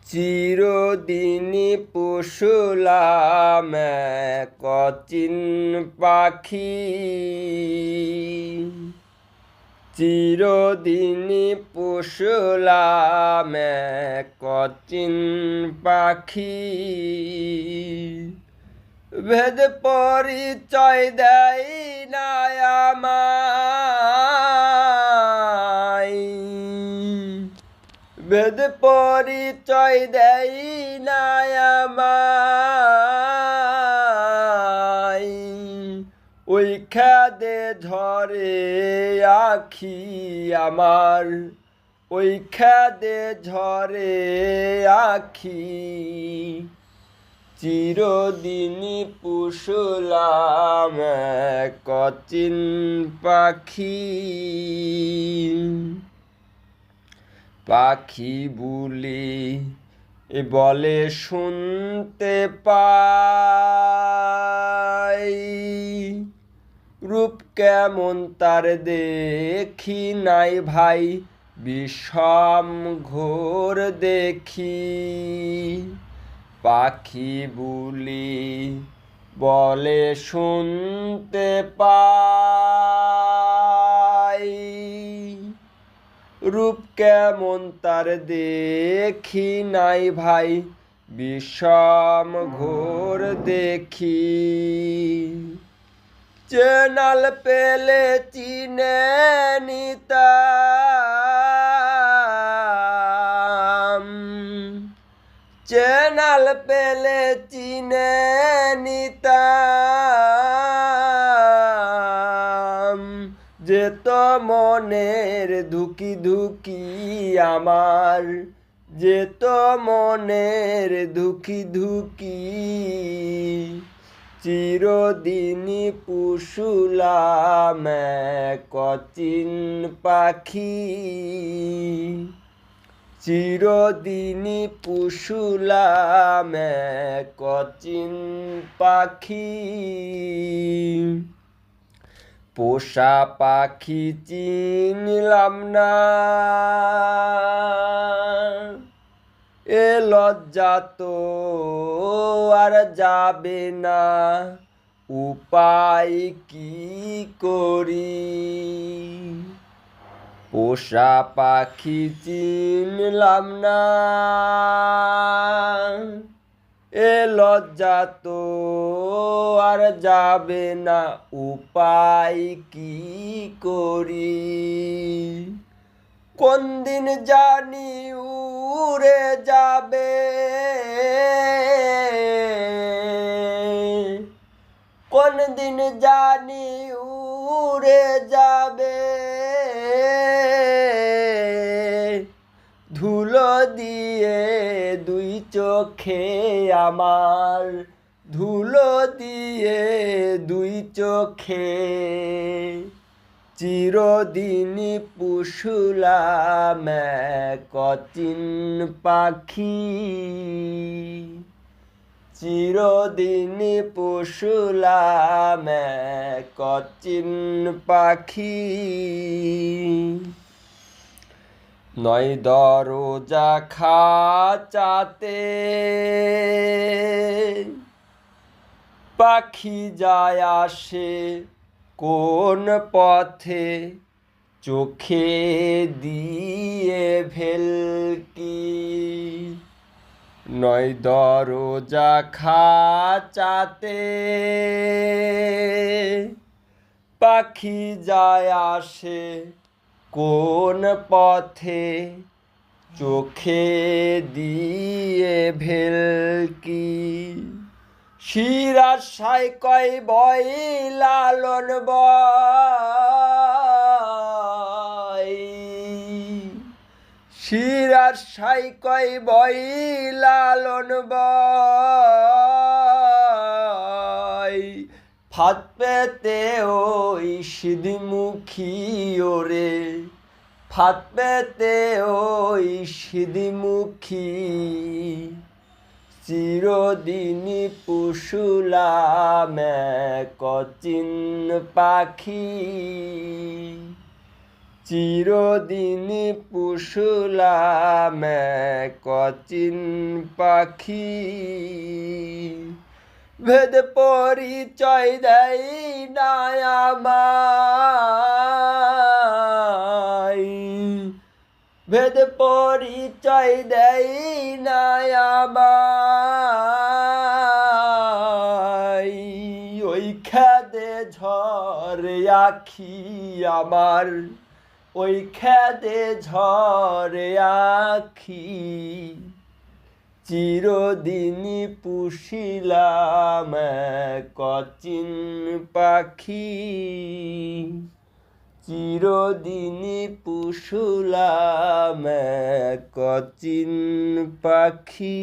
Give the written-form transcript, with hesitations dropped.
চিরদিনই পুষলাম এক অচিন পাখি। চিরদিনই পুষলাম এক অচিন পাখি। ভেদ পরিচয় দেয় না আমায়, ভেদ পরিচয় দেয় না আমায়। ওই খাদে ঝরে আখি আমার, ওই খাদে ঝরে আখি। চিরদিনই পুষলাম এক অচিন পাখি। পাখি বুলি বলে শুনতে পাই, রূপ কেমন তার দেখি নাই ভাই, বিষম ঘোর দেখি। পাখি বুলি বলে শুনতে পাই, রূপ কেমন তার দেখি নাই ভাই, বিষম ঘোর দেখি। চেনাল পেলে চিনে নিতাম, চেনাল পেলে চিনে নিতাম। যেত মনের ধুকি ধুকি আমার, যেত মনের ধুকি ধুকি। চিরদিনই পুষলাম এক অচিন পাখি। চিরদিনই পুষলাম এক অচিন পাখি। পোষা পাখি চিনলাম না, এ লজ্জা তো আর যাবে না, উপায় কি করি। পোষা পাখি চিনলাম না, এ লজ্জা তো আর যাবে না, উপায় কি করি। কোন দিন জানি উড়ে যাবে, কোন দিন জানি উড়ে যাবে। ধুলো দিয়ে দুই চোখে আমার, ধুলো দিয়ে দুই চোখে। চিরদিনই পুষলাম এক অচিন পাখি। চিরদিনই পুষলাম এক অচিন পাখি। নয় দরজা খাঁচাতে পাখি যায় আসে কোন পথে, চোখে দিয়ে ভেলকি। নয় দরজা খাঁচাতে পাখি যায় আসে কোন পথে, চোখে দিয়ে ভেলকি। শিরাশায় কয় বয় লালন বয়, শিরাশায় কয় বয় লালন বয়। ফাঁদ পেতে ওই সিঁধিমুখী ওরে, ফাঁদ পেতে ওই সিঁধিমুখী। চিরদিনই পুষলাম এক অচিন পাখি। চিরদিন পুষলাম কচিন পাখি ভেদ পরিচয় দেয় না আমায় ভেদ পরিচয় দেয় না আমায় ওই খেদে ঝরে আখি আমার ওই খেদে ঝরে আখি চিরদিন পুষিলাম কচিন পাখি চিরদিন পুষলাম কচিন পাখি।